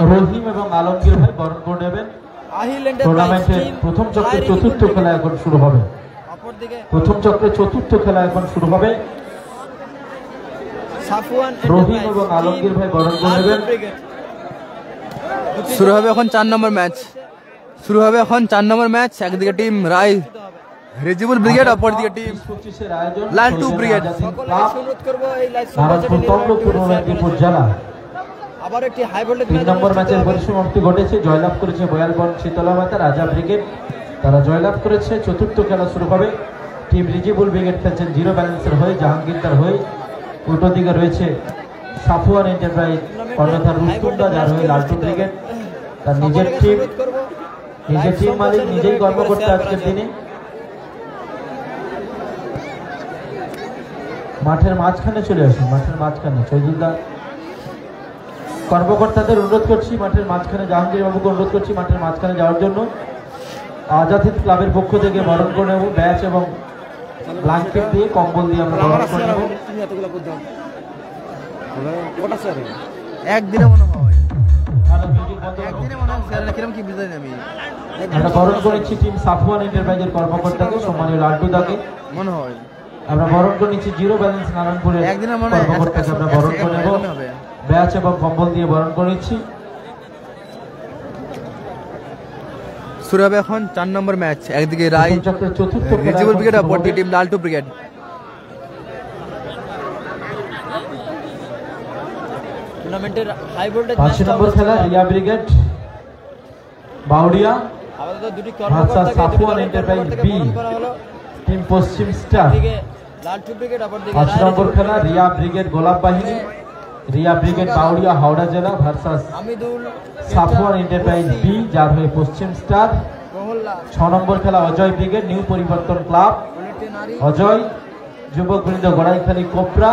রহিম এবং আলমগীর ভাই বরণ করে নেবেন। টুর্নামেন্টের প্রথম চক্রের চতুর্থ খেলা এখন শুরু হবে। প্রথম চক্রের চতুর্থ খেলা এখন শুরু হবে। রহিম এবং আলমগীর ভাই বরণ করে নেবেন। শুরু হবে এখন 4 নম্বর ম্যাচ। শুরু হবে এখন 4 নম্বর ম্যাচ। একদিকে টিম রায় রেজিবুল ব্রিগেড, অপরদিকে টিম লালটু ব্রিগেড। আবার একটি হাই ভোল্টেজ 3 নম্বর ম্যাচের পরিসমাপ্তি ঘটেছে। জয়লাভ করেছে বয়ালবন শীতলা মাতা রাজা ব্রিগেড, তারা জয়লাভ করেছে। চতুর্থ খেলা শুরু হবে। টিম রিজিবুল ব্রিগেড খেলছেন জিরো ব্যালেন্সের হয়ে, জাহাঙ্গীরদার হয়ে। উল্টো দিকে রয়েছে সাফওয়ান এন্টারপ্রাইজ কর্ণধার রুস্তুমদা, যার হয়ে লালটু ব্রিগেড। তার নিজের টিম মালিক, নিজেই কর্মকর্তা আজকের দিনে। মাঠের মাঝখানে চলে আসুন, মাঠের মাঝখানে শহীদুল্লাহ কর্মকর্তাদের অনুরোধ করছি, মাঠের মাঝখানে জাহাঙ্গীর বাবুকে অনুরোধ করছি মাঠের মাঝখানে যাওয়ার জন্য। আজাদ হিন্দ ক্লাবের পক্ষ থেকে বরণ করে নেব ব্যাচ এবং ব্ল্যাঙ্কেট দিয়ে, কম্বল দিয়ে আমরা বরণ করে নেব। একদিনে মনে হয় আমরা বরণ করেছি টিম সাফওয়ান এন্টারপ্রাইজের কর্মকর্তাকে, সম্মানীয় লালটুদাকে মনে হয়। আমরা বরণ করে নিচ্ছি জিরো ব্যালেন্স নারায়ণপুরের কর্মকর্তাকে আমরা বরণ করে নেব। ব্যাচ এবং কম্বল দিয়ে বরণ করে নিচ্ছি। শুরু হবে এখন 4 নম্বর ম্যাচ। একদিকে রায় রিজিবুল ব্রিগেড, অপরদিকে টিম লালটু ব্রিগেড। টুর্নামেন্টের হাই ভোল্টেজ 5 নম্বর খেলা Riya brigade Bauria versus Safwan enterprise B team Paschim star. Laltu brigade, অপরদিকে 5 নম্বর খেলা রিয়া ব্রিগেড গোলাপ বাহিনী, রিয়া ব্রিগেড বাউরিয়া হাওড়া জেলা ভার্সাস সাফওয়ান এন্টারপ্রাইজ বি, যার হয়ে পশ্চিম স্টার। 6 নম্বর খেলা Ajay brigade new Paribartan club, Ajay Jubak Brinda Goraikhali Kopra.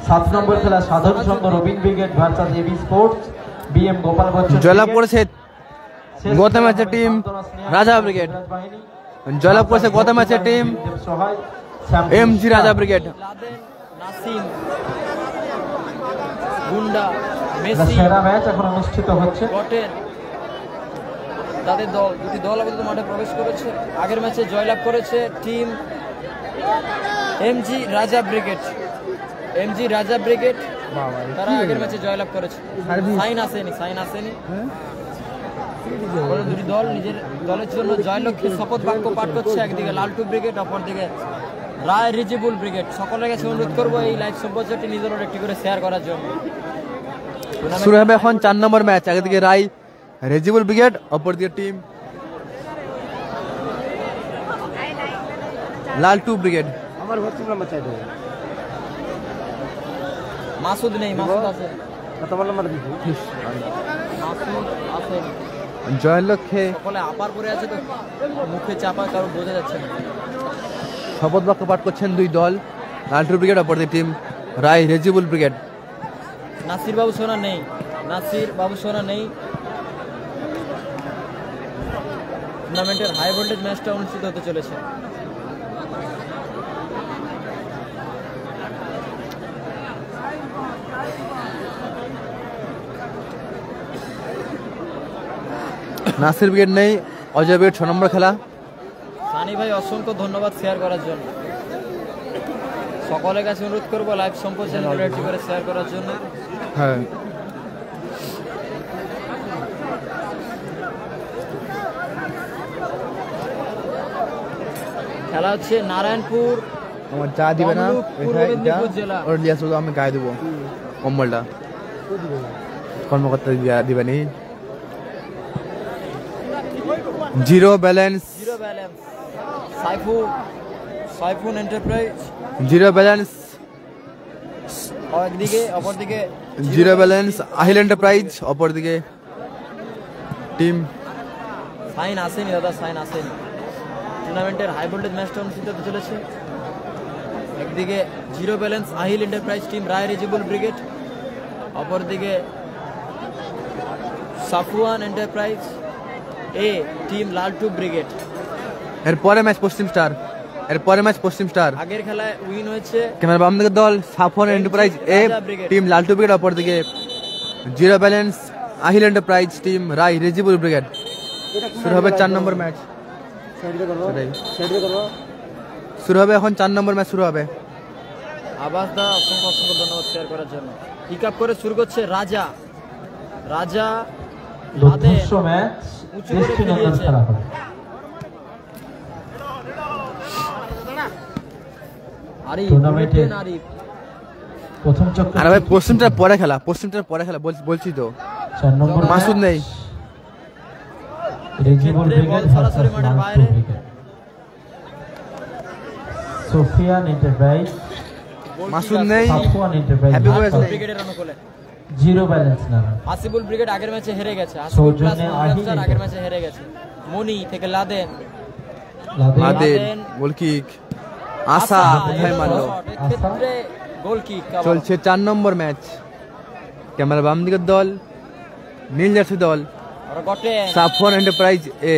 7 number খেলা Sadharan Sangha Robin brigade versus AB sports BM Gopal Bachchan. জয়লাভ করেছে গত ম্যাচের টিম রাজা ব্রিগেড। জয়লাভ করেছে গত ম্যাচের টিম এমজি রাজা ব্রিগেড। গুন্ডা মেসি সেরা ম্যাচ এখন অনুষ্ঠিত হচ্ছে। তাদের দল দুটি দল আপাতত মাঠে প্রবেশ করেছে। আগের ম্যাচে জয়লাভ করেছে টিম এমজি রাজা ব্রিগেড। এমজি রাজা ব্রিগেড তারা আগের ম্যাচে জয়লাভ করেছে। সাইন আসেনি। দুটি দল নিজের দলের জন্য জয়লক্ষ্যে শপথ বাক্য পাঠ করছে। একদিকে লালটু ব্রিগেড, অপরদিকে রায় রিজিবুল ব্রিগেড। সকলের কাছে অনুরোধ করবো এই লাইভ সম্প্রচারটি নিজের একটি করে শেয়ার করার জন্য। শুরু হবে এখন 4 নম্বর ম্যাচ। একদিকে রায় রিজিবুল ব্রিগেড, অপরদিকে টিম লালটু ব্রিগেড। আমার হোয়াটসঅ্যাপ নাম্বার চাই দেবো। মাসুদ নেই, মাসুদ আছে। তোমার নাম্বার দিবো। মাসুদ আছে। জয়লক্ষ্যে সকলে আপার পরে আছে তো মুখে চাপা, কারণ বোঝা যাচ্ছে না। শপথ বাক্য পাঠ করছেন দুই দল, লালটু ব্রিগেড, অপরদিকে টিম রায় রিজিবুল ব্রিগেড। নাসির বাবু সোনা নেই। টুর্নামেন্টের হাই ভোল্টেজ ম্যাচটা অনুষ্ঠিত হতে চলেছে। নাসির ব্রিগেড নেই, অজয় ব্রিগেড 6 নম্বর খেলা। সানি ভাই অসংখ্য ধন্যবাদ শেয়ার করার জন্য। সকলের কাছে অনুরোধ করবো লাইভ সম্প্রচার একটি করে শেয়ার করার জন্য। হ্যাঁ, খেলা হচ্ছে নারায়ণপুর। আমার যা দিবে না জেলা ওর লিয়া শুধু আমি গায়ে দেবো কম্বলটা, কর্মকর্তা দিবে নি। Zero balance Saifun enterprise, zero balance একদিকে, অপরদিকে জিরো ব্যালেন্স আহিল এন্টারপ্রাইজ, অপরদিকে টিম সাইন আসেনি। টুর্নামেন্টের হাই ভোল্টেজ ম্যাচটা অনুষ্ঠিত হতে চলেছে। একদিকে zero balance Ahil enterprise team Roy Rijibul brigade, অপরদিকে Safwan enterprise A team Laltu brigade. এরপরে ম্যাচ পশ্চিম স্টার। আগের খেলায় উইন হয়েছে ক্যামেরা বাম দিকের দল Safwan enterprise A team Laltu brigade, অপরদিকে zero balance Ahil enterprise team Roy Rejibul brigade. শুরু হবে 4 নম্বর ম্যাচ। শুরু হবে এখন 4 নম্বর ম্যাচ শুরু হবে। আবাস দা অসংখ্য অসংখ্য ধন্যবাদ শেয়ার করার জন্য। পিক আপ করে শুরু করছে রাজা। রাজা দুর্ধর্ষ ম্যাচ, দৃষ্টিনন্দন খেলা হবে। টুর্নামেন্টের প্রথম চক্র। আরে ভাই পশ্চিমটার পরে খেলা, পশ্চিমটার পরে খেলা বলছি তো। 4 নম্বর মাসুদ নেই। রেজিবুল ব্রিগেড সরাসরি মাঠের বাইরে। সোফিয়ান এন্টারপ্রাইজ, মাসুদ নেই। সাফওয়ান এন্টারপ্রাইজ, হ্যাপি বয়েজ নেই। ব্রিগেডের অনুকূলে জিরো ব্যালেন্স না। আসিফুল ব্রিগেড আগের ম্যাচে হেরে গেছে। আসিফুল প্লাস সৌজন্যে মোহাম্মদ আহিল আগের ম্যাচে হেরে গেছে। মনি থেকে লাদেন, লাদেন গোল কিক। আশা কোথায় মারলো? ক্ষেত্রে গোল কিক। চলছে 4 নম্বর ম্যাচ। ক্যামেরা বাম দিকের দল নীল জার্সি দল আর গটে Safwan enterprise A.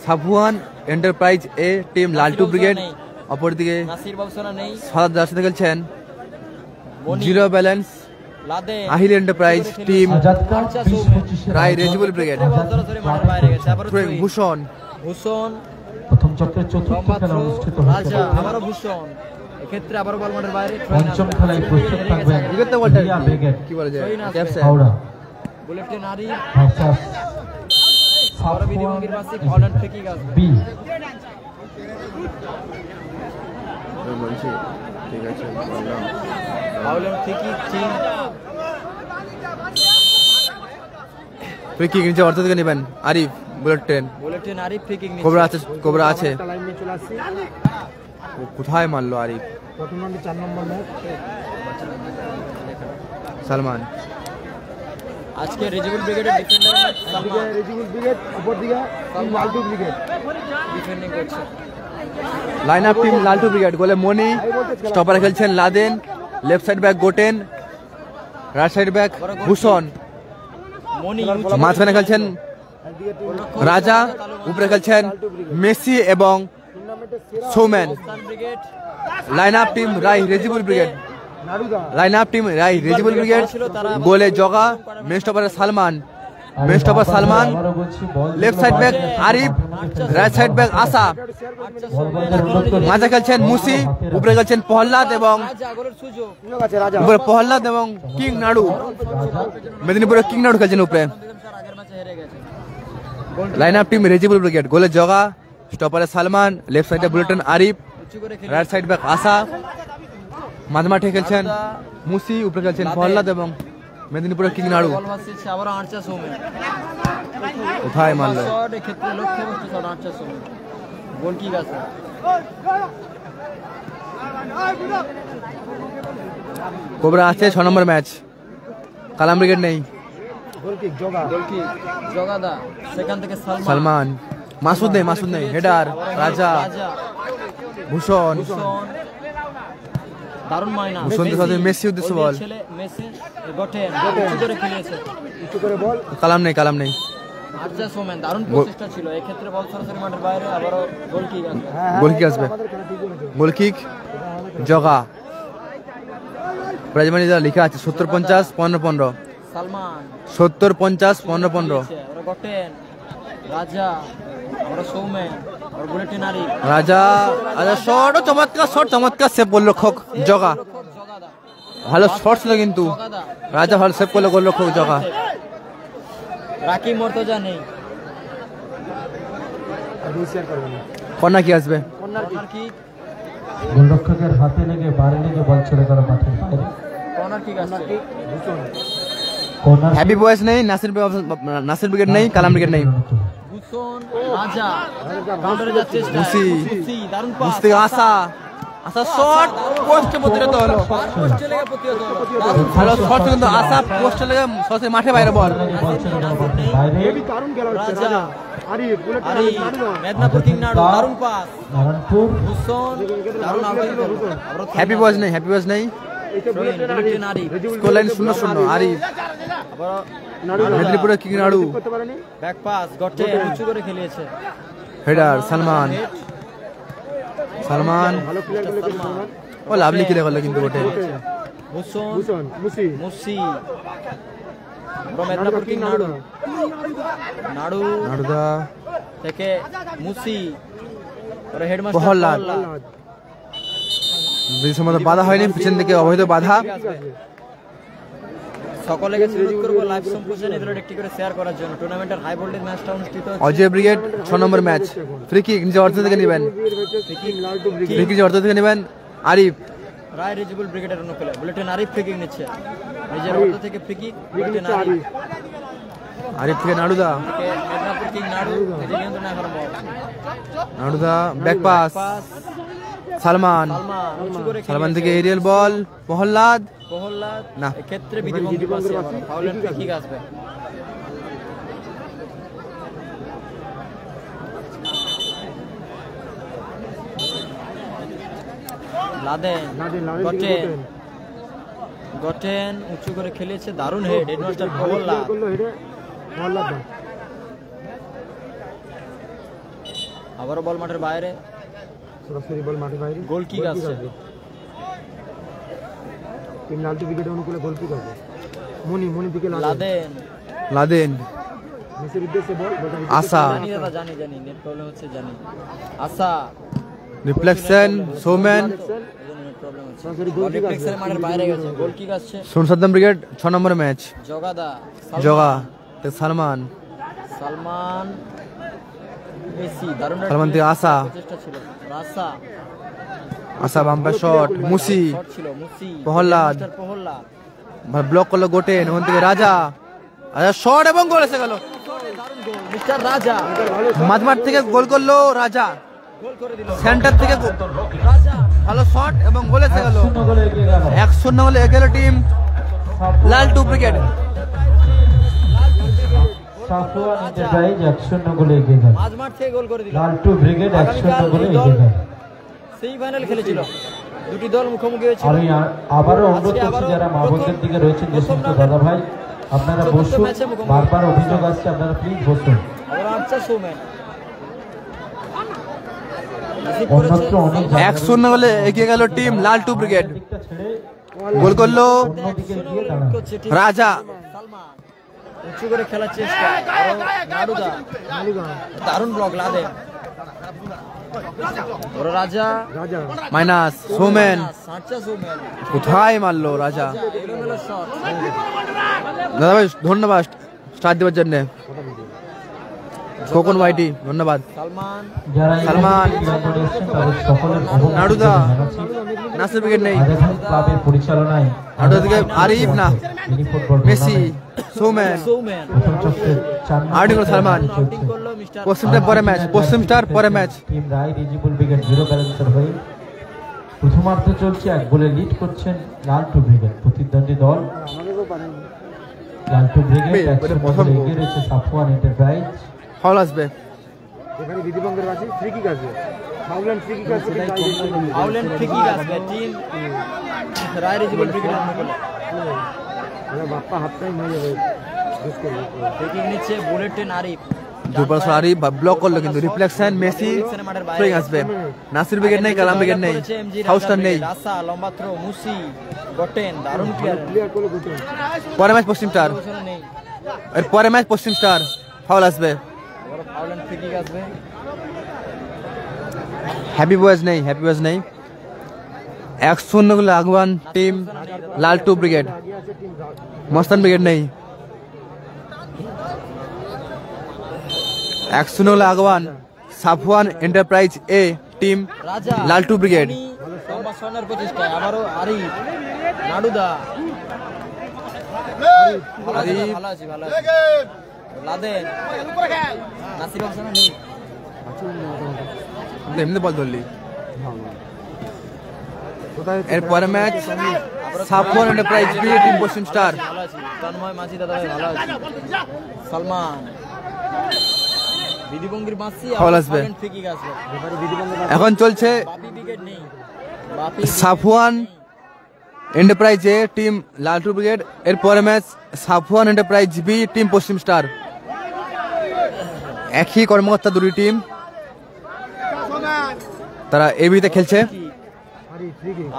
Safwan enterprise A team Laltu brigade. অপরদিকে নাসির বাবুসোনা নেই। সাদা জার্সিতে খেলছেন Moni, zero balance Laden, Ahil enterprise team Azad Khan 20-25 Roy Rejibul brigade. সরাসরি মাঠের বাইরে গেছে। আবারও ভূষণ ভূষণ, প্রথম চক্রের চতুর্থ খেলা অনুষ্ঠিত রাজা, হচ্ছে। আবারও ভূষণ। এক্ষেত্রে আবারও বল মাঠের বাইরে। পঞ্চম খেলায় প্রস্তুত থাকবেন ক্রিকেট তো বলটা রিয়া ব্রিগেড, কি বলে যায় সহিন আসবে। ক্যাপসে হাওড়া বুলেটে নারী ভার্সাস আবারও বিধিভঙ্গির পাশে হল্যান্ড ফ্রি কিক আসবে। বি। বলছি ঠিক আছে বললাম। হল্যান্ড free kick team free kick নিচে অর্থ থেকে নেবেন আরিফ বুলেট ট্রেন। বুলেটে নারী ফ্রি কিক কোবরা আছে, কোবরা আছে। একটা লাইন নিয়ে চলে আসছি। ও কোথায় মারলো আরিফ? প্রথম রাউন্ডে 4 নম্বর ম্যাচ। সালমান আজকে রেজিবুল ব্রিগেডের ডিফেন্ডার একদিকে রেজিবুল ব্রিগেড, অপরদিকে লালটু ব্রিগেড। ডিফেন্ডিং করছে। Line up team Laltu brigade. গোলে মনি, স্টপারে খেলছেন Laden, left side back Goten, right side back Bhushan, Moni মাঝখানে খেলছেন একদিকে টিম রাজা, উপরে খেলছেন মেসি এবং Soumyan. Brigade line up team Rai Rejibul brigade. Naruda. Line up team Rai Rejibul brigade. গোলে জগা, মেন স্টপারে সালমান, মেন স্টপার সালমান, আবারও বলছি, বল left side back Arif, right side back আশা, মাঝে খেলছেন মুসি, উপরে খেলছেন প্রহ্লাদ এবং রাজা গোলের সুযোগ। সুযোগ আছে রাজা। উপরে প্রহ্লাদ এবং কিং নাড়ু। মেদিনীপুরে কিং নাড়ু খেলছেন উপরে। আগের ম্যাচে হেরে গেছে। Line up team Rezibul brigade. গোলে জগা, স্টপারে সালমান, লেফট সাইডে বুলেটন আরিফ, উঁচু করে খেলে রাইট সাইড ব্যাক আশা, মাঝমাঠে খেলছেন মুসি, উপরে খেলছেন প্রহ্লাদ এবং মেদিনীপুরের কিং নাড়ু। বল ভাসছে আবারও আঁচা সৌম্য। কোথায় মারলো? শট এক্ষেত্রে লক্ষ্যবস্তু শট আঁচা সৌম্য। গোল কিক আছে। কোবরা আছে 6 নম্বর ম্যাচ। কালাম ব্রিগেড নেই। গোল কিক জগা। গোল কিক জগাদা, সেখান থেকে সালমান, মাসুদ নেই, মাসুদ নেই। হেডার রাজা, রাজা, ভূষণ, ভূষণ, দারুণ মাইনা। ভূষণের সাথে মেসি উদ্দেশ্য বল। ছেলে মেসি গঠেন উঁচু করে খেলেছে। একটু করে বল। কালাম নেই, কালাম নেই। আরজা সোমেন দারুণ প্রচেষ্টা ছিল। এই ক্ষেত্রে বল সরাসরি মাঠের বাইরে। আবারও গোল কিক আছে। গোল কিক আসবে। আমাদের খেলা ঠিক হয়েছে। গোল কিক জগা। প্রাইজ মানি যা লেখা আছে 70-50 15-15। সালমান 70-50 15-15। ওরা গঠেন রাজা, ওরা সৌমেন, ওরা বুলেটিন নারী রাজা, রাজা শট, চমৎকার শট, চমৎকার সেভ গোলরক্ষক জগা। জগাদা, ভালো শট ছিল কিন্তু জগাদা, রাজা ভালো সেভ করলো গোলরক্ষক জগা। রাকি মর্তজা নেই। শেয়ার করবেন। কর্নার কি আসবে? কর্নার কিক, গোলরক্ষকের হাতে লেগে বাড়ি লেগে বল চলে গেল মাঠের বাইরে। কর্নার কিক আসছে। ভূষণ। কর্নার হ্যাপি বয়েস নেই, নাসির ব্রিগেড নেই, কালাম ব্রিগেড নেই। ভূষণ, রাজা কাউন্টারে যাচ্ছে চেষ্টা। মুসি, দারুণ পাস। মুস্তি আশা, আশা শট পোস্টে প্রতিহত হলো। পোস্টে লেগে প্রতিহত হলো। দারুণ ভালো শট কিন্তু আশা পোস্টে লেগে সরাসরি মাঠে বাইরে বল। বল চলে গেল মাঠের বাইরে। হেভি দারুণ গেল রাজা, আরিফ বুলেট আরে নারুদা। মেদিনীপুর কিং নাড়ু দারুণ পাস। নারায়ণপুর ভূষণ দারুণ আউটিং করলো। আবারও হ্যাপি বয়েস নেই, হ্যাপি বয়েস নেই। এইটা বুলেট বুলেটিন নারী, স্কোর লাইন 0-0 আরিফ, আবারও নারুদা মেদিনীপুরের কিং নাড়ু। করতে পারেনি। ব্যাক পাস গঠে উঁচু করে খেলিয়েছে। হেডার সালমান, সালমান ভালো প্লেয়ার গুলো কিন্তু সালমান। ও লাভলি কিলে করলো কিন্তু ওটে। ভূষণ, ভূষণ মুসি। মুসি, মেদিনীপুর কিং নাড়ু নাড়ু নাড়ুদা থেকে মুসি পরে হেডমাস্টার প্রহ্লাদ। ব্রিজের মধ্যে বাধা হয়নি, পিছন দিকে অবৈধ বাধা। সকলে গেছে অনুরোধ করবো লাইভ সম্প্রচার নিজের একটি করে শেয়ার করার জন্য। টুর্নামেন্টের হাই ভোল্টেজ ম্যাচটা অনুষ্ঠিত হচ্ছে। অজয় ব্রিগেড 6 নম্বর ম্যাচ। ফ্রি কিক নিজে অর্থ থেকে নেবেন, ফ্রি কিক অর্থ থেকে নেবেন আরিফ। রায় রিজিবুল ব্রিগেডের অনুকূলে বুলেটিন আরিফ ফ্রি কিক নিচ্ছে, নিজের অর্থ থেকে free kick. Bulletin Arif Arif থেকে নাড়ুদা, থেকে মেদিনীপুর কিং নাড়ু নিজে নিয়ন্ত্রণে এখন বল। Naruda back pass, pass Salman, Salman উঁচু করে সালমান থেকে এরিয়াল বল প্রহ্লাদ, প্রহ্লাদ না। এক্ষেত্রে বিধিভঙ্গি পাশে ফাউলের ফ্রি কিক আসবে। লাদেন গটেন গটেন উঁচু করে খেলেছে, দারুণ হেড, হেডমাস্টার প্রহ্লাদ। আবারও বল মাঠের বাইরে, সরাসরি বল মাঠে বাইরে। গোল কিক আসছে। টিম লালটু ব্রিগেডের অনুকূলে গোল কিক হবে। মনি দিকে লাদেন লাদেন, মেসির উদ্দেশ্যে বল। আশা, জানি দাদা জানি নেট প্রবলেম হচ্ছে জানি। আশা রিফ্লেকশন সৌমেন, নেট প্রবলেম হচ্ছে, বল রিফ্লেকশনের মাঠের বাইরে গেছে, গোল কিক আসছে। সোনসাদ্দাম ব্রিগেড 6 নম্বর ম্যাচ। জগাদা জগা থেকে সালমান, সালমান মেসি, দারুণ সালমান থেকে আশা, চেষ্টা ছিল। রাসা আশা বাম্পার শট, মুসি, শট ছিল, মুসি প্রহ্লাদ, মাস্টার প্রহ্লাদ ব্লক করলো গোটেন, ওখান থেকে রাজা, রাজা শট এবং গোল এসে গেল। দারুণ গোল মিস্টার রাজা, মাঝমাঠ থেকে গোল করলো রাজা, গোল করে দিল সেন্টার থেকে রাজা। ভালো শট এবং গোল এসে গেল। 1-0 গোলে এগিয়ে গেল 1-0 গোলে এগিয়ে গেল team Laltu brigade. Safwan enterprise 1-0 গোলে এগিয়ে গেল। মাঝমাঠ থেকে গোল করে দিল। লালটু ব্রিগেড 1-0 গোলে এগিয়ে গেল। সেমিফাইনাল খেলেছিল, দুটি দল মুখোমুখি হয়েছিল। আমি আবারও অনুরোধ আজকে করছি যারা মা প্রথম বোনদের দিকে রয়েছেন যে সমস্ত প্রথম দাদা ভাই, আপনারা চতুর্থ বসুন, ম্যাচে মুখোমুখি। বারবার অভিযোগ আসছে, আপনারা প্লিজ বসুন। আবার আচ্ছা সৌমেন অন্যত্র অনেক 1-0 গোলে এগিয়ে গেল টিম লালটু ব্রিগেড। দিকটা ছেড়ে গোল করলো অন্যদিকে গিয়ে দাঁড়ান। রাজা, সালমান উঁচু করে খেলার চেষ্টা, আরো নাড়ুদা, দারুণ ব্লক লাদেন, বড় রাজা মাইনাস সৌমেন, সাঁচা সৌমেন, কোথায় মারলো রাজা। এলোমেলো শট। দাদা ভাই ধন্যবাদ স্টার দেওয়ার জন্য। খোকন ভাইটি ধন্যবাদ। সালমান যারা এই সালমান, ক্রীড়াঙ্গনে এসেছেন তাদের সকলের অবদান নাড়ুদা, জানাচ্ছি। নাসির ব্রিগেড নেই, আজাদ ক্লাবের পরিচালনায় নাড়ুদা থেকে আরিফ, না mini football Messi, tournament Soumen, Soumen প্রথম চক্রের 4 নম্বর আর্টিকল সালমান, আউটিং করলো মিস্টার পশ্চিম স্টার পরে ম্যাচ, পশ্চিম স্টার পরে match. Team Roy Rijibul brigade 0 ব্যালেন্সের হয়ে প্রথমার্ধ চলছে, 1 গোলে লিড করছেন লালটু ব্রিগেড। প্রতিদ্বন্দ্বী দল লালটু ব্রিগেড 1-0 গোলে এগিয়ে রয়েছে সাফওয়ান এন্টারপ্রাইজ। ফাউল আসবে, এখানে বিধিভঙ্গের আছে, ফ্রি কিক আছে। ফাউল ফ্রি কিক আছে। আউলেন ফ্রি কিক আসবে টিম রায় রিজিবল ব্রিগেডের অনুকূলে। বাপ্পা হাত টাইম হয়ে যাবে। ফ্রি কিক নিচ্ছে বুলেটিন আরিফ, দুবার আরিফ ব্লক করলো কিন্তু রিফ্লেকশন মেসি, ফ্রি আসবে। নাসির ব্রিগেড নেই, কালাম ব্রিগেড নেই, হাউস্টার নেই। রাসা লম্বা থ্রো, মুসি গটেন, দারুণ ক্লিয়ার করে গোল। পরে ম্যাচ পশ্চিম স্টার, নেই। এর পরে ম্যাচ পশ্চিম স্টার। ফাউল আসবে, আউলেন ফ্রি কিক আসবে। হ্যাপি বয়েজ নেই, হ্যাপি বয়েজ নেই। 1-0 গোলে আগুয়ান টিম লালটু ব্রিগেড। মস্তান ব্রিগেড নেই। 1-0 গোলে আগুয়ান সাফওয়ান এন্টারপ্রাইজ এ টিম রাজা লালটু ব্রিগেড। লম্বা সনের প্রচেষ্টায় আবারও আরিফ, নাড়ুদা, আরিফ, ভালো আছি লাদেন, নাসির হোসেন নেই। এমনি বল ধরলি। এর পরে match Safwan enterprise B team Paschim star. ভালো আছি তন্ময় মাঝি দাদা ভাই, ভালো আছি। সালমান বিধিভঙ্গির বাঁশি, ফাউল আসবে। ফ্রি কিক আসবে। এখন চলছে বাপি ব্রিগেড নেই, Bapi Safwan enterprise A team Laltu brigade. এর পরে match Safwan enterprise B team Paschim star. একই কর্মকর্তা দুটি টিম, তারা এবিতে খেলছে।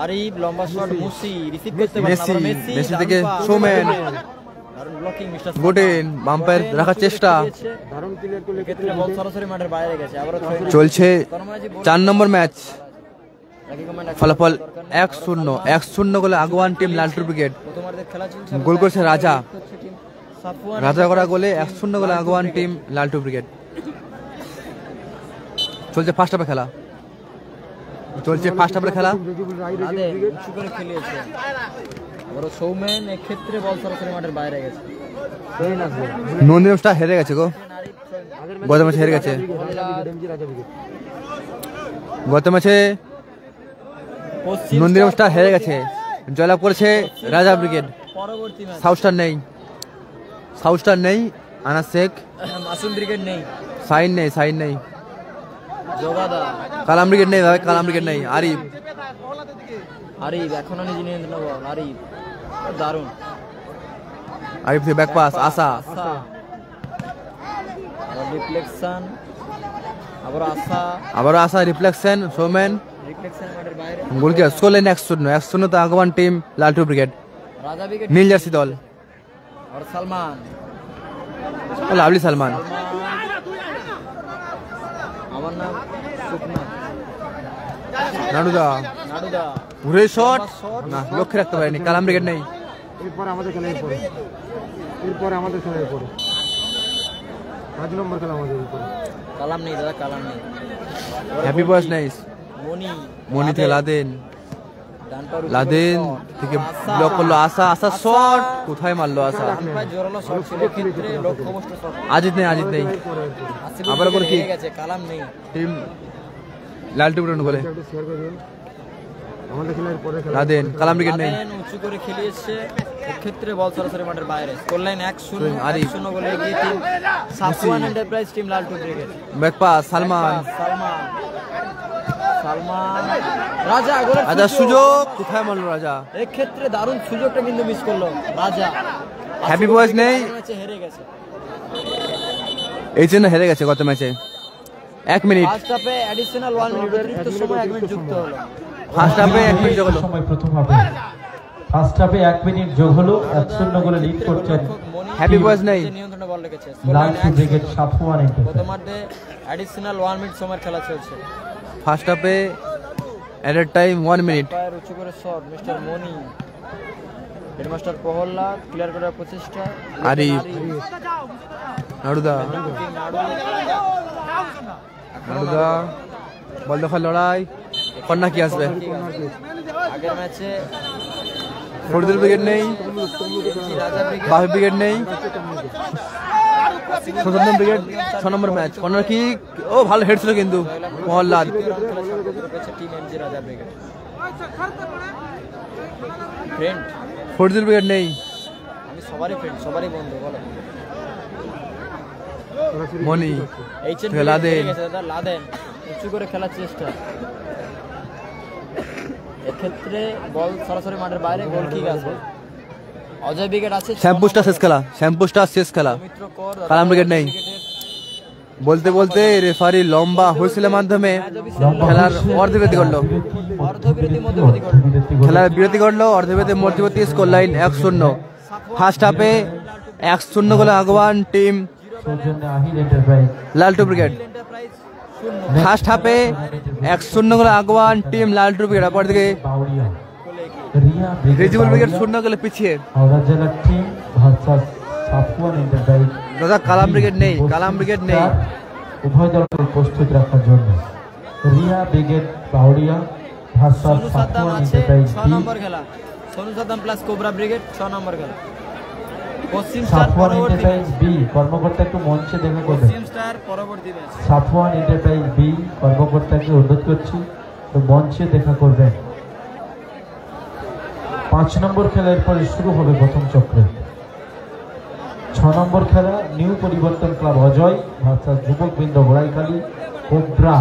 আরিফ লম্বা শট, মুসি রিসিভ করতে পারে না, মেসি, আবার মেসি থেকে দারুণ পাস। সৌমেন, দারুণ ব্লকিং মিস্টার গুটিন বাম্পার রাখার চেষ্টা, দারুণ ক্লিয়ার করলে ক্ষেত্রে বল সরাসরি মাঠের বাইরে গেছে। আবারও চলছে তন্ময়জি বল 4 নম্বর ম্যাচ, রাকি কমান্ড ফলাফল 1-0 গোলে আগুয়ান টিম লালটুর ব্রিগেড। প্রথমার্ধের খেলা চলছে, গোল করেছে রাজা, টিম সাফওয়ান রাজা করা গোলে 1-0 গোলে আগুয়ান টিম লালটু ব্রিগেড। চলছে ফার্স্ট হাফে খেলা, চলছে ফার্স্ট হাফের খেলা। রাধে উঁচু করে খেলিয়েছে, আবারও সৌমেন এক্ষেত্রে বল সরাসরি মাঠের বাইরে গেছে। নন্দিন স্টার হেরে গেছে গো, গত ম্যাচে হেরে গেছে, গত ম্যাচে পশ্চিম নন্দিন স্টার হেরে গেছে, জয়লাভ করেছে রাজা ব্রিগেড। পরবর্তী ম্যাচ সাউথ স্টার নেই, সাউথ স্টার নেই, আনাস শেখ, মাসুম ব্রিগেড নেই, সাইন নেই, সাইন নেই, জগাদা কালাম ব্রিগেড নেই, ভাই কালাম ব্রিগেড নেই, আরিফ, আরিফ এখনো নিজে নিয়ন্ত্রণ বল, আরিফ দারুণ, আরিফ থেকে ব্যাক পাস, আশা, রিফ্লেকশন, আবারও আশা, রিফ্লেকশন, সৌমেন, রিফ্লেকশন মাঠের বাইরে। গোল কি স্কোর লাইন 1-0 তো আগুয়ান টিম লালটু ব্রিগেড। রাজা ব্রিগেড নীল জার্সি দল, আর সালমান, লাভলি সালমান, আমার নাম সুকনা, নাডুদা, নাডুদা ঘুরে শট না, লক্ষ্যে রাখতে পারেনি, কালাম ব্রিগেড নেই। এরপরে আমাদের খেলা, এরপরে আমাদের খেলা, এরপরে 5 নম্বর খেলা আমাদের এরপরে। কালাম নেই দাদা, কালাম নেই। হ্যাপি বয়স নেই, মনি, মনি থেকে লাদেন, ডান পা উঁচু করে লাদেন shot। থেকে আশা, ব্লক করলো আশা, আশা শট কোথায় মারলো আশা, ডান পায়ে জোরালো শট ছিল, ক্ষেত্রে লক্ষ্যভ্রষ্ট শট। আজিত নেই, আজিত নেই, আসিফুল আবার করে ব্রিগেড কি? হেরে গেছে, কালাম নেই। টিম লালটু ব্রিগেড বলে একটু শেয়ার করে দিন আমাদের খেলা, এরপরে খেলা। লাদেন, কালাম ব্রিগেড নেই, লাদেন উঁচু করে খেলিয়েছে, ক্ষেত্রে বল সরাসরি মাঠের বাইরে। Score line 1-0, Arif. 1-0 গোলে এগিয়ে team Safwan enterprise, team Laltu brigade. Back pass, Salman, Salman, Salman, Raja গোলের রাজা সুযোগ কোথায় মারলো রাজা, এই ক্ষেত্রে দারুণ সুযোগটা কিন্তু মিস করলো রাজা। হ্যাপি বয়েজ নেই, ম্যাচে হেরে গেছে। এই জন্য হেরে গেছে গত ম্যাচে। 1 মিনিট ফার্স্ট হাফে অ্যাডিশনাল 1 মিনিট, অতিরিক্ত সময় 1 মিনিট যুক্ত হলো। ফার্স্ট হাফে 1 মিনিট যোগ হলো, সময় প্রথম হাফে, ফার্স্ট হাফে 1 মিনিট যোগ হলো, 1-0 গোলে লিড করছেন হ্যাপি বয়েজ নেই, নিয়ন্ত্রণে বল রেখেছে। লালটু ব্রিগেড সাফওয়ান এন্টারপ্রাইজ। প্রথমার্ধে অ্যাডিশনাল 1 মিনিট সময়ের খেলা চলছে। ফার্স্ট হাফে এডেড টাইম 1 মিনিট, পায়ের উঁচু করে শট মিস্টার মনি, হেডমাস্টার প্রহল্লাদ ক্লিয়ার করার প্রচেষ্টা, আরিফ, নাডুদা, নাডুদা বল দেখার লড়াই, কন্যা কি আসবে, আগের ম্যাচে ফরিদুল ব্রিগেড নেই, রাজা ব্রিগেড, বাপি ব্রিগেড নেই, সুন্দর ব্রিগেড 6 নম্বর ম্যাচ, কর্নার কিক, ও ভালো হেড ছিল কিন্তু মোহাল্লাদ, টিম এমজি রাজা ব্রিগেড। ফ্রেন্ড, ফরিদুল ব্রিগেড নেই, আমি সবারই ফ্রেন্ড, সবারই বন্ধু, বলো। মনি, এইচএন লাদেন, দাদা লাদেন উঁচু করে খেলার চেষ্টা, এক্ষেত্রে বল সরাসরি মাঠের বাইরে, গোল কিক আছে। অজয় ব্রিগেড আছে, শ্যাম্পুস্টার শেষ খেলা, শ্যাম্পুস্টার শেষ খেলা, সৌমিত্র কর, কালাম ব্রিগেড নেই। বলতে বলতে রেফারি লম্বা হুইসেলের মাধ্যমে খেলার অর্ধবিরতি করলো, অর্ধবিরতি মধ্যবিরতি করলো। খেলার বিরতি করলো, অর্ধবিরতি মধ্যবর্তী, স্কোর লাইন 1-0। ফার্স্ট হাফে 1-0 গোলে আগুয়ান টিম সৌজন্য আহিল এন্টারপ্রাইজ। লালটু ব্রিগেড। এন্টারপ্রাইজ শূন্য, ফার্স্ট হাফে 1-0 গোলে আগুয়ান টিম লালটু ব্রিগেড। অপর দিকে বাউরিয়া, গোলে এগিয়ে। রিয়া রিজিবুল ব্রিগেড 0 গোলে পিছিয়ে। হাওড়া জেলার টিম ভার্সাস সাফওয়ান এন্টারপ্রাইজ। দাদা কালাম ব্রিগেড নেই, কালাম ব্রিগেড নেই, উভয় দলকে প্রস্তুত রাখার জন্য রিয়া ব্রিগেড বাউরিয়া ভার্সাস সোনু সাদ্দাম সাফওয়ান আছে এন্টারপ্রাইজ। 6 নম্বর খেলা, Sonu Saddam plus cobra brigade 6 number খেলা। পশ্চিম স্টার সাফওয়ান পরবর্তী এন্টারপ্রাইজ ম্যাচ, বি কর্মকর্তা একটু মঞ্চে দেখা করবেন। পশ্চিম স্টার পরবর্তী ম্যাচ। সাফওয়ান এন্টারপ্রাইজ বি কর্মকর্তাকে অনুরোধ করছি তো মঞ্চে দেখা করবেন। 5 নম্বর খেলার পরে শুরু হবে প্রথম চক্রে। 6 নম্বর খেলা new Paribartan club Ajay versus যুবকবৃন্দ গোড়াইখালী cobra.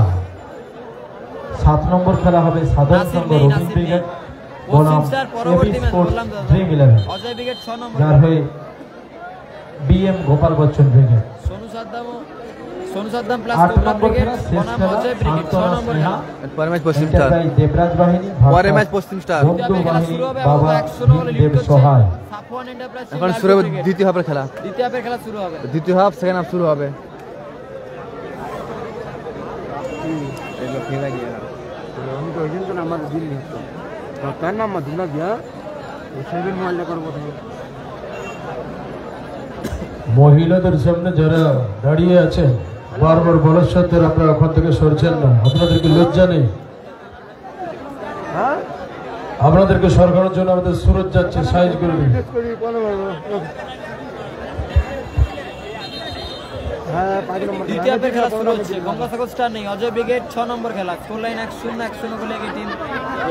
7 number খেলা হবে সাধারণ সংঘ রবীন্দ্র ব্রিগেড বনাম পশ্চিম স্টার পরবর্তী ম্যাচ, স্পোর্টস বললাম দাদা। ড্রিম 11 অজয় ব্রিগেড 6 নম্বর, যার হয়ে BM Gopal Bachchan brigade. Sonu Saddam Sonu Saddam plus 8 Kobra number brigade খেলা শেষ বনাম খেলা অজয় ব্রিগেড 6 নম্বর খেলা পরের ম্যাচ পশ্চিম স্টার, এন্টারপ্রাইজ দেবরাজ বাহিনী পরের ম্যাচ পশ্চিম স্টার। বন্ধু বাহিনী শুরু হবে বাবা 100 বলে লিড দেব করছে সহায়। সাফওয়ান এন্টারপ্রাইজ এখন শুরু হবে দ্বিতীয় হাফের খেলা, দ্বিতীয় হাফের খেলা শুরু হবে। দ্বিতীয় হাফ সেকেন্ড হাফ শুরু হবে। আমি তো ওই জন্য তো আমার দিল নিত তার নাম দিলা দিয়া সেভেন মোবাইলটা করবো তুমি মহিলাদের সামনে যারা দাঁড়িয়ে আছেন বারবার বলশদের আপনারা ওখান থেকে সরছেন না, আপনাদেরকে লজ্জা নেই? হ্যাঁ আপনাদেরকে সরকারের জন্য আমাদের সুরত যাচ্ছে, সাইজ করে দিন। হ্যাঁ 5 নম্বর দ্বিতীয় হাফের খেলা শুরু হচ্ছে। গঙ্গাসাগর স্টার নেই, অজয় ব্রিগেড 6 নম্বর খেলা। স্কোর লাইন 1-0 গোলে এগিয়ে টিম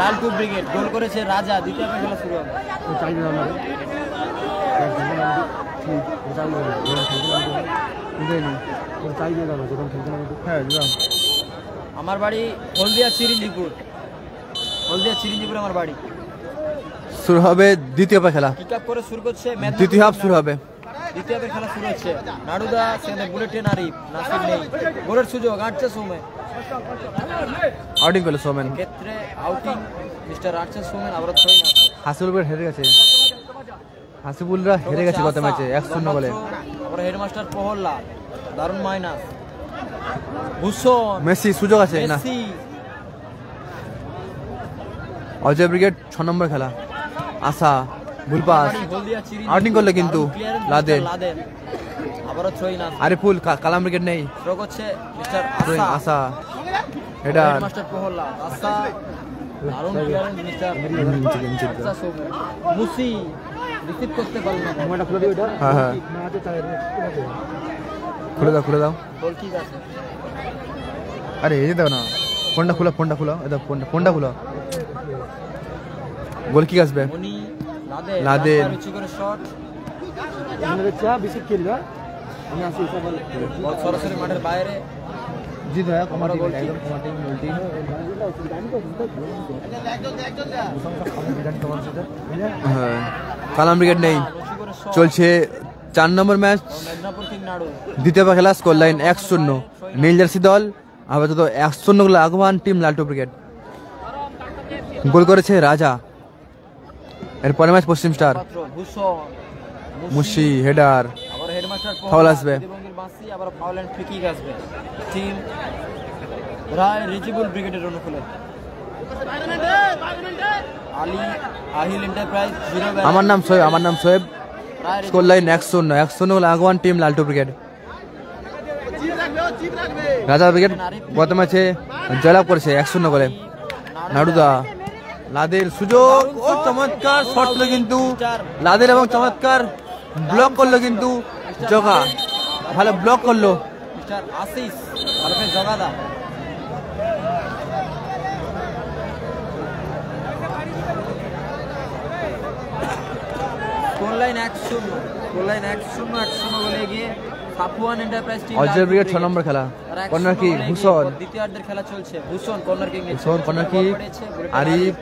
লালটু ব্রিগেড। গোল করেছে রাজা। দ্বিতীয় হাফের খেলা শুরু হবে। আমার বাড়ি হলদিয়া চিরিঞ্জিপুর, হলদিয়া চিরিঞ্জিপুর আমার বাড়ি। শুরু হবে দ্বিতীয় হাফের খেলা, কিক আপ করে শুরু করছে দ্বিতীয় হাফ শুরু হবে। দ্বিতীয় হাফের খেলা শুরু হচ্ছে। নাড়ুদা সেখানে বুলেটিন আরিফ, নাসির নেই। গোলের সুযোগ আটছে সোমে, আউটিং করলো সোমেন, ক্ষেত্রে আউটিং মিস্টার আটছে সোমেন। আবার থ্রোইং আছে। হাসিবুল হেরে গেছে, হাসিবুলরা হেরে গেছে গত ম্যাচে 1-0 বলে। আবার হেডমাস্টার প্রহল্লাদ, দারুণ মাইনাস। ভূষণ, মেসি সুযোগ আছে না, মেসি, অজয় ব্রিগেড 6 নম্বর খেলা। আশা ভুল পাস, হলদিয়া চিরিঞ্জিপুর। আউটিং করলো কিন্তু দারুণ clearance লাদেন। Mister Laden. আবারও থ্রোইং আছে। আরিফুল কালাম ব্রিগেড নেই, থ্রো করছে মিস্টার আশা। আশা হেডার হেডমাস্টার প্রহল্লাদ, আশা, দারুণ ক্লিয়ারেন্স মিস্টার আশা সোমেন। মুসি রিসিভ করতে পারল না। হ্যাঁ হ্যাঁ খুলে দাও গোল কিক আছে। আরে এই দাও না, ফোনটা খুলো এটা ফোনটা খুলো। গোল কি আসবে? মনি লাদেন, লাদেন। রুচি করে শট। চা বেশি খেলবা আমি আসি বল সরাসরি মাঠের বাইরে। জি দয়া আমারও গোল কিক। হ্যাঁ কালাম ব্রিগেড নেই, রুচি করে শট। চলছে 4 নম্বর ম্যাচ, মেদিনীপুর কিং নাড়ু। দ্বিতীয় খেলা। স্কোর লাইন 1-0, নীল জার্সি দল আপাতত 1-0 গোলে আগুয়ান টিম লালটু ব্রিগেড। গোল করেছে রাজা। এরপরে ম্যাচ পশ্চিম স্টার, পাত্র ভূষণ, মুশি হেডার, আবার হেডমাস্টার ফাউল আসবে। দিবঙ্গির বাঁশি, আবার ফাউল এন্ড ফ্রি কিক আসবে টিম রায় রিজিবুল ব্রিগেডের অনুকূলে। আলী আহিল এন্টারপ্রাইজ 0 আমার নাম সোয়েব। স্কোর লাইন 1-0 গোলে আগুয়ান টিম লালটু ব্রিগেড। রাজা ব্রিগেড গত ম্যাচে জয়লাভ করেছে 1-0 গোলে। নাড়ুদা, লাদের সুযোগ, ও চমৎকার শট ছিল কিন্তু লাদের, এবং চমৎকার ব্লক করলো কিন্তু জগা, ভালো ব্লক করলো। মিস্টার আশিস আরফে জগাদা। স্কোর লাইন 1-0 গোলে এগিয়ে Safwan enterprise team. Ajay brigade 6 number খেলা। কর্নার কিক ভূষণ, দ্বিতীয়ার্ধের খেলা চলছে। ভূষণ কর্নার কিক নিচ্ছে। ভূষণ কর্নার কিক, আরিফ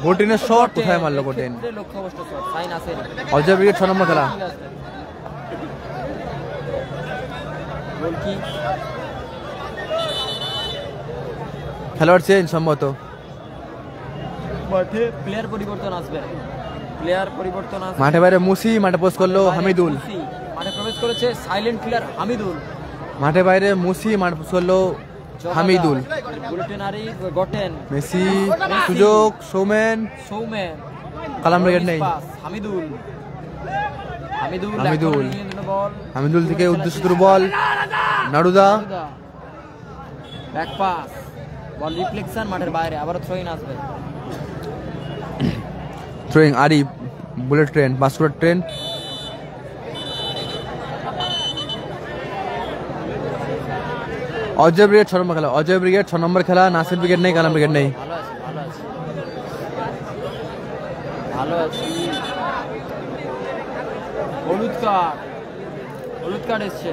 গোটিনের শট কোথায় মারলো গোটেন। লক্ষ্যভ্রষ্ট শট, সাইন আসেনি। অজয় ব্রিগেড 6 নম্বর খেলা। গোল কিক। খেলোয়াড় চেঞ্জ সম্ভবত, মাঠে প্লেয়ার পরিবর্তন আসবে। মাঠে বাইরে মুসি, মাঠে পোস্ট করলো হামিদুল। মাঠে প্রবেশ করেছে সাইলেন্ট কিলার হামিদুল। মাঠে বাইরে মুসি, মাঠে পোস্ট করলো হামিদুল। বুলেটিন আরিফ, গটেন, মেসি সুযোগ, সৌমেন, কালাম ব্রিগেড নেই। হামিদুল থেকে উদ্দেশ্য বল, Naruda, back pass, ball reflection মাঠের বাইরে। আবার থ্রোইন আসবে। থ্রোয়িং আরিফ, বুলেট ট্রেন, বাসকুড়ার ট্রেন। অজয় ব্রিগেড 6 নম্বর খেলা। অজয় ব্রিগেড 6 নম্বর খেলা। নাসির ব্রিগেড নেই, কালাম ব্রিগেড নেই। ভালো আছে। হলুদ কার্ড এসছে।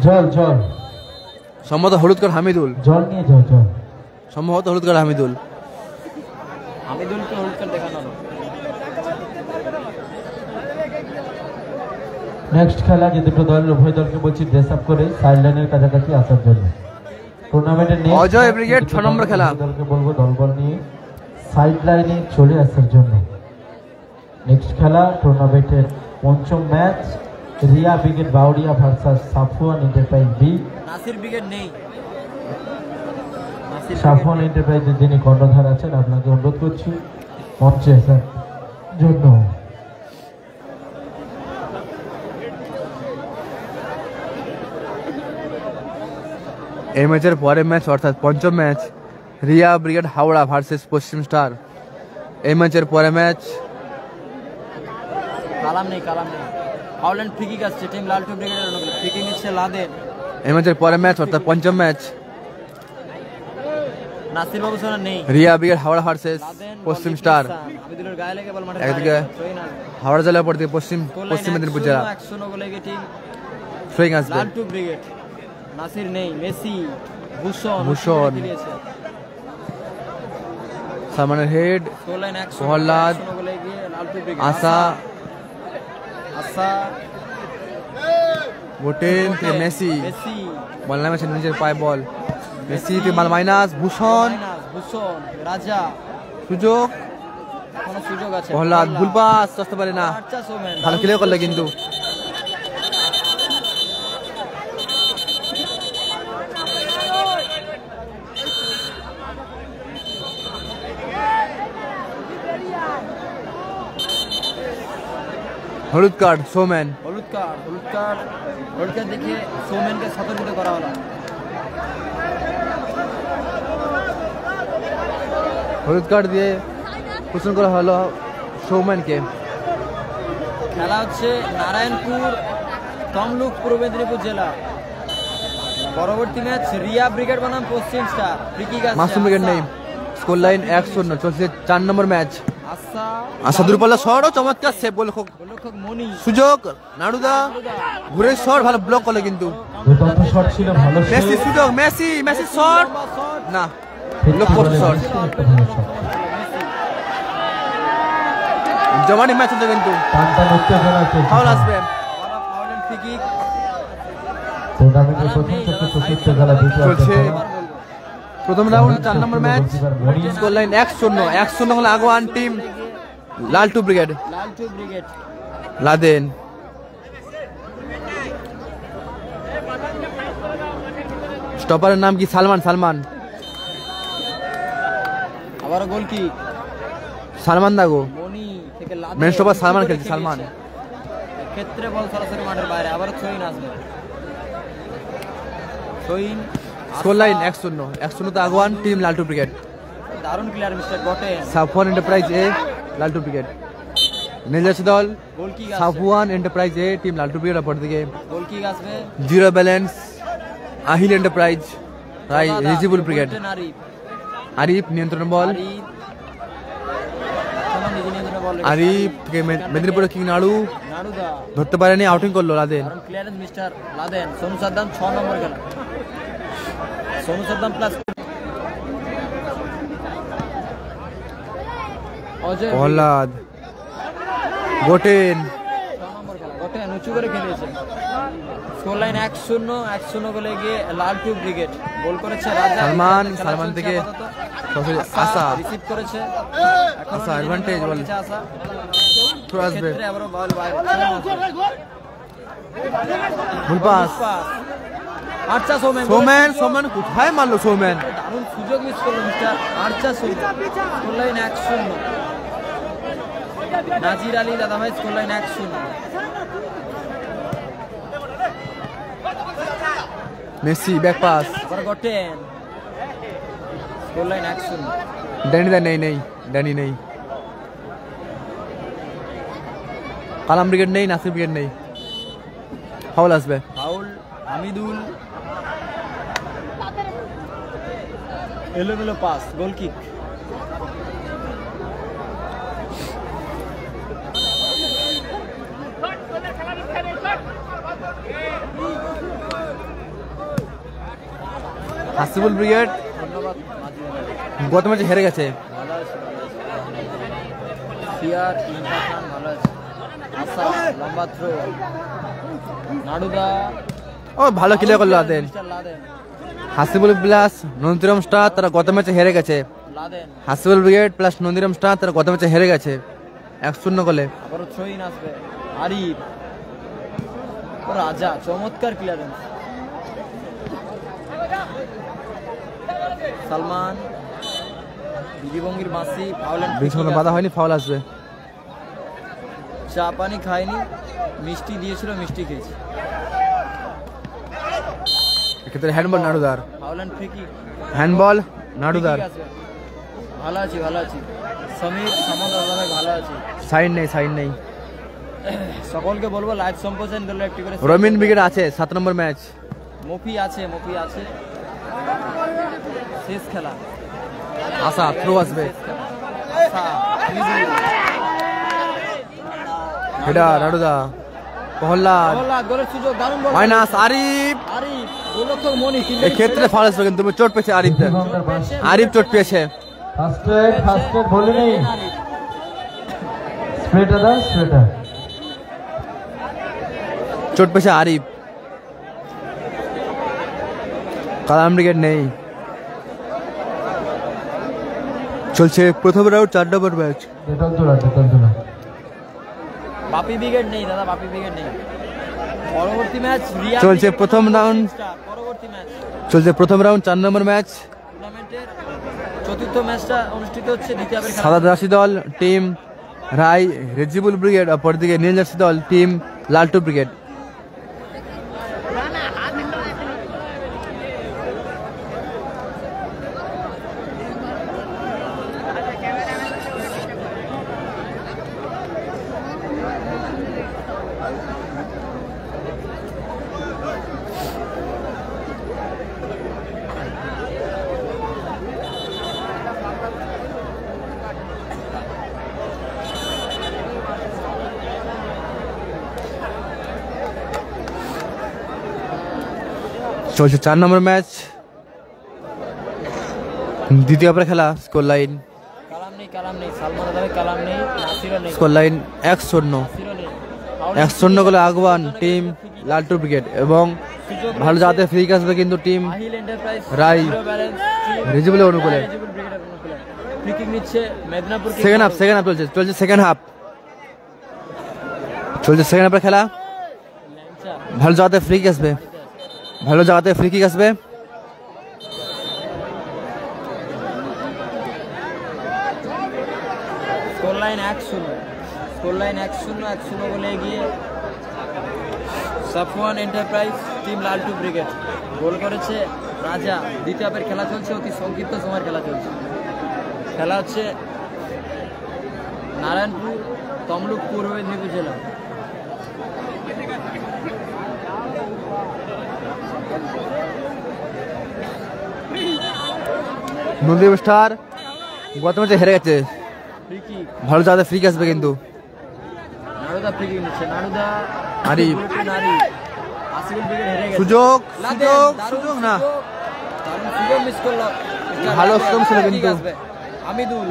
জল সম্ভবত হলুদ কার্ড হামিদুল। জল নিয়ে যাও। সম্ভবত হলুদ কার্ড হামিদুল। হামিদুলকে হলুদ কার্ড দেখানো হলো। নেক্সট খেলা যে দুটো দলের উভয় দলকে বলছি ড্রেস আপ করে সাইড লাইনের কাছাকাছি আসার জন্য। টুর্নামেন্টের অজয় ব্রিগেড 6 নম্বর খেলা। দলকে বলবো দলবল নিয়ে সাইড লাইনে চলে আসার জন্য। নেক্সট খেলা টুর্নামেন্টের পঞ্চম match Riya brigade Bauria versus Safwan enterprise B. Nasir brigade নেই। সাফওয়ান এন্টারপ্রাইজের যিনি কর্ণধার আছেন আপনাকে অনুরোধ করছি মঞ্চে আসার জন্য। এই ম্যাচের পরের ম্যাচ অর্থাৎ পঞ্চম match Riya brigade Howrah versus পশ্চিম স্টার। এই ম্যাচের পরের ম্যাচ কালাম নেই। হাওল্যান্ড ফ্রিকিক আসছে টিম লালটু ব্রিগেডের লোক ফ্রিকিং নিচ্ছে লাদেন। এই ম্যাচের পরের ম্যাচ অর্থাৎ পঞ্চম ম্যাচ নাসির বাবু সোনা নেই। রিয়া ব্রিগেড হাওড়া ভার্সেস পশ্চিম স্টার। আবিদুলের গায়ে লেগে বল মাঠে একদিকে হাওড়া জেলার পর থেকে পশ্চিম মেদিনীপুর জেলা 100 গোলে গিয়ে টিম থ্রোয়িং আসবে। লালটু ব্রিগেড। নাসির নেই। মেসি ভূষণ খেলিয়েছে। সালমানের হেড স্কোর লাইন 100 প্রহ্লাদ গোলে গিয়ে লালটু ব্রিগেড। আশা আশা গোটেন মেসি মেসি বল নামে নিজের পায়ে বল মেসি মাল মাইনাস ভূষণ রাজা সুযোগ কোনো সুযোগ আছে। প্রহ্লাদ ভুল পাস আসতে পারে না। ভালো ক্লিয়ার করলে কিন্তু হলুদ কার্ড সোম্যান। হলুদ কার্ড দেখে সোম্যানকে সতর্কিত করা হলো। হলুদ কার্ড দিয়ে ঘোষণা করা হলো সৌম্যানকে। খেলা হচ্ছে নারায়ণপুর তমলুক পূর্ব মেদিনীপুর জেলা। পরবর্তী ম্যাচ রিয়া ব্রিগেড বনাম পশ্চিম স্টার। মাসুম ব্রিগেড নেই। স্কোর লাইন 1-0 চলছে 4 নম্বর ম্যাচ। আশা দূরপাল্লা শট ও চমৎকার সেভ গোলরক্ষক মনি। সুযোগ নাড়ুদা ঘুরে শট ভালো ব্লক করলো কিন্তু দুর্দান্ত শট ছিল ভালো মেসি সুযোগ মেসি শট না লক্ষ্য শট জমানি ম্যাচ হচ্ছে কিন্তু টানটান উত্তেজনা চলছে। ফাউল আসবে। টুর্নামেন্টের প্রথম থেকে চতুর্থ খেলা চলছে প্রথম round 4 number match. Score line 1-0 হলো আগুয়ান টিম লালটু ব্রিগেড। লাদেন স্টপারের নাম কি? সালমান আবার গোল কি সালমান দাগো মনি থেকে লাদেন। মেন স্টপার সালমান খেলছে। সালমান ক্ষেত্রে বল সরাসরি মাঠের বাইরে। আবার ছইন আসবে। ছইন স্কোর লাইন 1-0 তো আগুয়ান টিম লালটু ব্রিগেড। দারুণ player mister Goten. Safwan enterprise A Laltu brigade. নেজাস দল গোল কি Safwan enterprise A team Laltu brigade. অপর দিকে গোল কি আসবে zero balance Ahil enterprise Rai Rijibul brigade. Arif নিয়ন্ত্রণ বল। আরিফ থেকে মেদিনীপুরের কিং নাড়ু ধরতে পারেনি, আউটিং করলো Laden. Clearance mister Laden. Sonu Saddam 6 number খেলা। Sonu Saddam plus Ajay Prahlad gotten gotten উঁচু করে খেলেছে। স্কোর লাইন 1-0 গোলে গিয়ে লালটু ব্রিগেড। গোল করেছে রাজা। সালমান থেকে আশা রিসিভ করেছে। আশা অ্যাডভান্টেজ বল আশা থ্রো আসবে। আবার বল বাইরে। ভুল পাস। আচ্ছা সোমেন কোথায় মারলো সোমেন? দারুণ সুযোগ মিস করলো মিস্টার আরচা সোমেন। স্কোর লাইন 1-0 নাজির আলী দাদা ভাই। Score line 1-0 Messi back pass. আবার গোটেন। স্কোর লাইন 1-0 ড্যানি নেই কালাম ব্রিগেড নেই, নাসির ব্রিগেড নেই। ফাউল আসবে। ফাউল হামিদুল। এলোমেলো পাস। গোল কিক। হাসিবুল ব্রিগেড গত ম্যাচে হেরে গেছে। ফিয়ার ইমরান খান ভালো আছে। আশা লম্বা থ্রো, নাড়ুদা ও ভালো ক্লিয়ার করলো Laden. Mister Laden, Hasibul plus Nandiram star তারা গত ম্যাচে হেরে গেছে। Laden Hasibul brigade plus Nandiram star তারা গত ম্যাচে হেরে গেছে 1-0 গোলে। আবারও থ্রো ইন আসবে। আরিফ ও রাজা, চমৎকার ক্লিয়ারেন্স। সালমান, বিধিভঙ্গির বাঁশি, ফাউল এন্ড ফ্রি বিছানা বাধা হয়নি, ফাউল আসবে। চা পানি খায়নি, মিষ্টি দিয়েছিল, মিষ্টি খেয়েছি। এক্ষেত্রে হ্যান্ডবল নাড়ুদার, foul and free kick, handball নাড়ুদার। ভালো আছি, ভালো আছি। সমীর সামন্ত ভাই ভালো আছি। সাইন নেই, সাইন নেই। সকলকে বলবো লাইভ সম্প্রচার করলে একটি করে। রমিন ব্রিগেড আছে 7 নম্বর ম্যাচ। মফি আছে, মফি আছে। শেষ খেলা, আশা থ্রো আসবে। আশা, মিজু, হেডা নাড়ুদা, প্রহ্লাদ, প্রহ্লাদ, গোলের সুযোগ, দারুণ বল। মাইনাস আরিফ। আরিফ, গোলরক্ষক মনি, এই ক্ষেত্রে ফাউল আসবে কিন্তু চোট পেয়েছে আরিফ। আরিফ চোট পেয়েছে। ফার্স্ট রেড বলে নেই, স্প্রেটা দাও, স্প্রেটা। চোট পেয়েছে আরিফ। কালাম ব্রিগেড নেই। চলছে প্রথম রাউন্ড 4 নম্বর ম্যাচ। ডেটল তোলা। বাপি ব্রিগেড নেই দাদা, বাপি ব্রিগেড নেই। পরবর্তী ম্যাচ রিয়া চলছে ব্রিগেড, প্রথম রাউন্ড। পরবর্তী ম্যাচ চলছে প্রথম রাউন্ড 4 নম্বর ম্যাচ। টুর্নামেন্টের চতুর্থ ম্যাচটা অনুষ্ঠিত হচ্ছে দ্বিতীয় হাফের খেলা। সাদা রাশি দল টিম রাই রেজিবুল ব্রিগেড, অপরদিকে নীল জার্সি দল টিম লালটু ব্রিগেড। চলছে 4 নম্বর ম্যাচ, দ্বিতীয় হাফের খেলা। স্কোর লাইন কালাম নেই, সালমান দাবে কালাম নেই, নাসিরও নেই, স্কোর লাইন 1-0। নাসিরও নেই। 1-0 গোলে আগুয়ান টিম লালটু ব্রিগেড। এবং ভালো জায়গাতে ফ্রি আসবে কিন্তু টিম আহিল এন্টারপ্রাইজ, রাই জিরো ব্যালেন্স, রেজিবুলের অনুকূলে। রেজিবুল ব্রিগেডের অনুকূলে ফ্রি কিক নিচ্ছে মেদিনীপুর। সেকেন্ড হাফ চলছে সেকেন্ড হাফ। চলছে সেকেন্ড হাফের খেলা। ভালো জায়গাতে ফ্রি আসবে, স্কোর লাইন 1-0 বলে এগিয়ে Safwan enterprise team Laltu brigade. গোল করেছে রাজা। দ্বিতীয় হাফের খেলা চলছে, অতি সংক্ষিপ্ত সময়ের খেলা চলছে। খেলা হচ্ছে নারায়ণপুর, তমলুক, পূর্ব মেদিনীপুর জেলা। নদী স্টার গত ম্যাচে হেরে গেছে। ফ্রি কিক, ভালো জায়গাতে ফ্রি আসবে কিন্তু। নাড়ুদা ফ্রি কিক নিচ্ছে, নাড়ুদা, আরিফ, আসিফুল ব্রিগেড হেরে গেছে। সুযোগ লাদেন, দারুণ সুযোগ না, দারুণ সুযোগ মিস করলো। ভালো শ্রম ছিল কিন্তু। আমিদুল,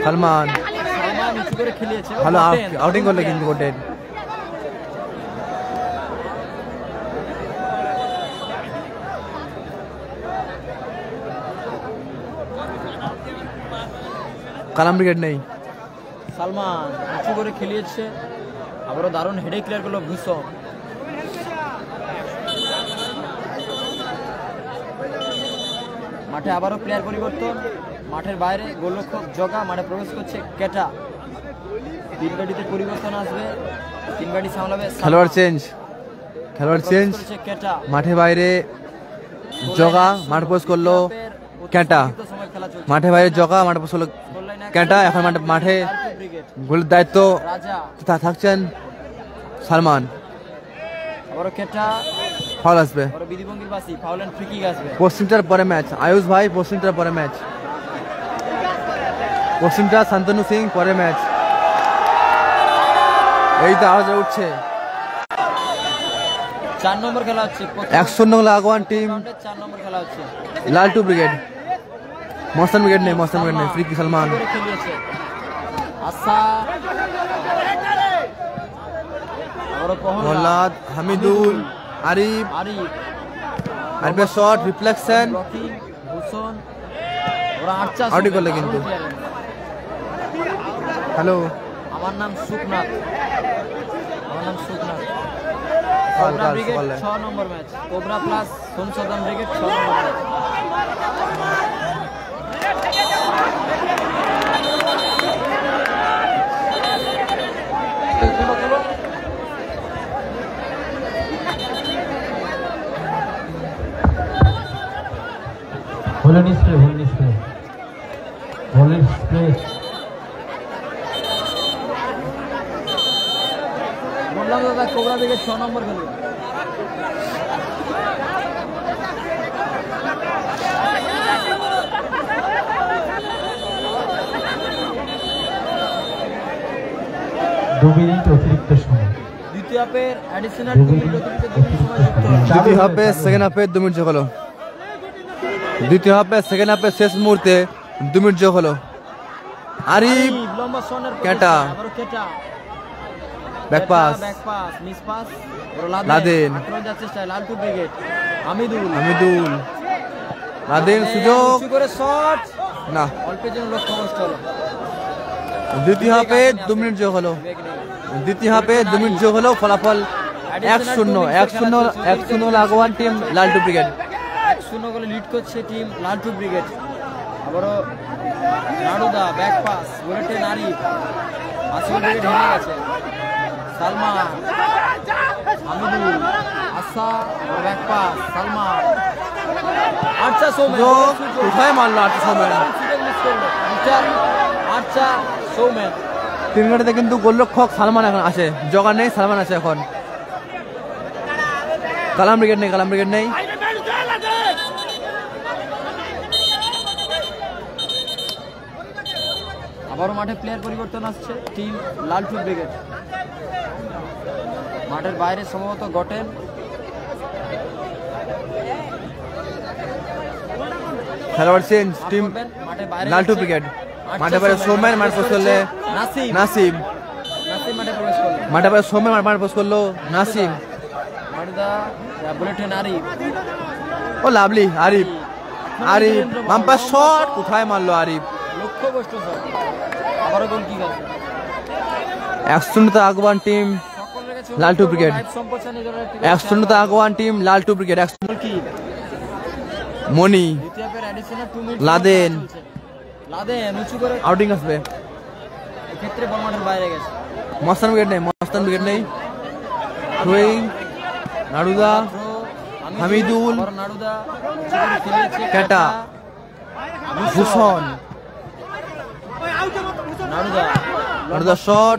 সালমান নিচু করে খেলিয়েছে, ভালো আউটিং করলে কিন্তু গোটেন। কালাম ব্রিগেড নেই। সালমান নিচু করে খেলিয়েছে, আবারও দারুণ হেডে ক্লিয়ার করলো ভূষণ। মাঠে আবারও প্লেয়ার পরিবর্তন, মাঠের বাইরে গোলরক্ষক জগা, মাঠে প্রবেশ করছে কেটা। 3 গাড়িতে পরিবর্তন আসবে, 3 গাড়ি সামলাবে। খেলোয়াড় চেঞ্জ কেটা, মাঠে বাইরে জগা, মাঠ পোস্ট করলো ক্যাটা। মাঠে বাইরে জগা, মাঠে পোস্ট করলো ক্যাটা। এখন মাঠে গোলের দায়িত্ব রাজা থাকছেন সালমান। আবারও কেটা, ফাউল আসবে। আবারও বিধিভঙ্গির বাসি, ফাউল এন্ড ফ্রি কিক আসবে। পশ্চিমটার পরে ম্যাচ আয়ুষ ভাই, পশ্চিমটার পরে ম্যাচ। পশ্চিমটা শান্তনু সিং পরে ম্যাচ। এই তো আওয়াজ উঠছে। 4 নম্বর খেলা হচ্ছে, 1-0 গোলে আগুয়ান টিম 4 নম্বর খেলা হচ্ছে। লালটু ব্রিগেড। মস্তান ব্রিগেড নেই, ফ্রি কিক সালমান। করে খেলিয়েছে, আশা আবারও প্রহ্লাদ, হামিদুল, আরিফ, আরিফের শট, রিফ্লেকশন, ভূষণ, ওরা আটটা আউটই করলে কিন্তু। হ্যালো, আমার নাম সুখনাথ, কাল, কোবরা কাল, ব্রিগেড সকালে। 6 নম্বর ম্যাচ, কোবরা প্লাস সংশোধন ব্রিগেড 6 নম্বর ম্যাচ। হোলেন স্প্রে বললাম দাদা কোবরা ব্রিগেড 6 নম্বর খেলবে। মিনিট অতিরিক্ত সময়। দ্বিতীয় হাফের অ্যাডিশনাল 2 মিনিট অতিরিক্ত 2 মিনিট সময় যুক্ত হলো। দ্বিতীয় হাফে সেকেন্ড হাফে 2 মিনিট যোগ হলো। দ্বিতীয় হাফে সেকেন্ড হাফে শেষ মুহূর্তে 2 মিনিট যোগ হলো। আরিফ, লম্বা শনের কেটা, আবারও কেটা, back pass, miss pass, Laden, আক্রমণ যাচ্ছে চেষ্টা লালটু ব্রিগেড, হামিদুল, লাদেন, সুযোগ উঁচু করে শট, না। অল্পের জন্য লক্ষ্য নষ্ট হলো। দ্বিতীয় হাফে 2 মিনিট যোগ হলো। দ্বিতীয় হাফে 2 মিনিট যোগ হলো। ফলাফল 1-0 লাগোয়ান টিম লালটু ব্রিগেড। 1-0 গোলে লিড করছে টিম লালটু ব্রিগেড। আবারও নাড়ুদা ব্যাক পাস, বুলেটে নারী, আসিফ ব্রিগেড হেরে গেছে। সালমান, হামিদুল, আসা, ব্যাক পাস, সালমান, আচ্ছা সৌমেন, সুযোগ কোথায় মারলো? 8 সময় সুযোগ মিস করলো। আচ্ছা সৌমেন, 3 ঘাটিতে কিন্তু গোলরক্ষক সালমান এখন আছে, জগা নেই, সালমান আছে এখন। কালাম ব্রিগেড নেই। আবারও মাঠে প্লেয়ার পরিবর্তন আসছে টিম লালটু ব্রিগেড। মাঠের বাইরে সম্ভবত গটেন, খেলোয়াড় চেঞ্জ টিম মাঠের বাইরে লালটু ব্রিগেড। মাঠে বাইরে সৌমেন, মাঠ পোস্ট করলে নাসিম। মাঠে প্রবেশ করলো। মাঠে বাইরে সৌমেন, মাঠ পোস্ট করলো নাসিম। মারুদা, বুলেটে নারী, ও লাভলি, আরিফ, বাম্পার শট কোথায় মারলো আরিফ? লক্ষ্যভ্রষ্ট শট। আবারও গোল কি করছে? 1-0 আগুয়ান টিম সকলের কাছে লালটু ব্রিগেড। লাইভ সম্প্রচার নিজেরা একটি 1-0 আগুয়ান টিম লালটু ব্রিগেড। গোল কি? মনি, দ্বিতীয় হাফের অ্যাডিশনাল 2 মিনিট লাদেন, চলছে। লাদেন উঁচু করে, আউটিং আসবে। এক্ষেত্রে বল মাঠের বাইরে গেছে। মস্তান ব্রিগেড নেই। থ্রোয়িং, নাড়ুদা, হামিদুল, আবারও নাড়ুদা, উঁচু করে খেলেছে, কেটা, ভূষণ, নাড়ুদা, শট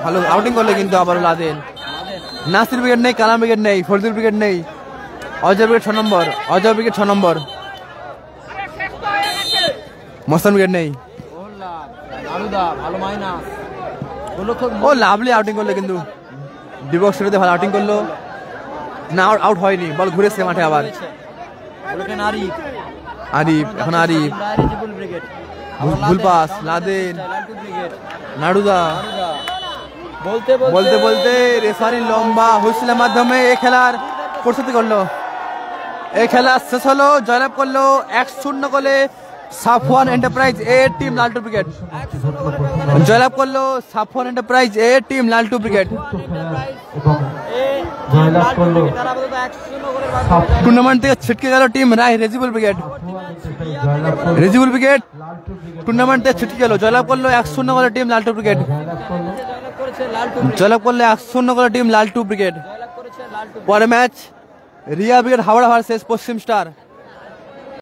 ভালো আউটিং করলে কিন্তু আবার লাদেন। লাদেন, নাসির ব্রিগেড নেই, কালাম ব্রিগেড নেই, ফরদুল ব্রিগেড নেই, অজয় ব্রিগেড 6 নম্বর, মস্তান ব্রিগেড নেই। ওহল্লা, নাড়ুদা, ভালো মাইনাস। গোলরক্ষক ও লাভলি আউটিং করলো কিন্তু ডিবক্সে ভালো আউটিং করলো না, আউট হয়নি, বল ঘুরেছে মাঠে আবার। বুলেটে নারী, আরিফ, এখন আরিফ, রিজিবুল ব্রিগেড, ভুল পাস, লাদেন, লালটু ব্রিগেড, নাড়ুদা। নাড়ুদা, বলতে বলতে রেফারি লম্বা হুইসেলের মাধ্যমে এই খেলার প্রস্তুতি করলো। এই খেলা শেষ হলো, জয়লাভ করলো 1-0 গোলে Safwan enterprise A team Laltu brigade. জয়লাভ করলো Safwan enterprise A team Laltu brigade. জয়লাভ করলো তারা আপাতত 1-0 গোলের মাধ্যমে টুর্নামেন্ট থেকে ছিটকে গেল team Rezibul brigade. Rezibul brigade tournament থেকে ছিটকে গেল, জয়লাভ করলো 1-0 গোলে টিম লালটু ব্রিগেড। জয়লাভ করেছে লালটু, জয়লাভ করলো 1-0 গোলে টিম লালটু ব্রিগেড। জয়লাভ করেছে লালটু। পরে match Riya brigade Howrah versus পশ্চিম স্টার।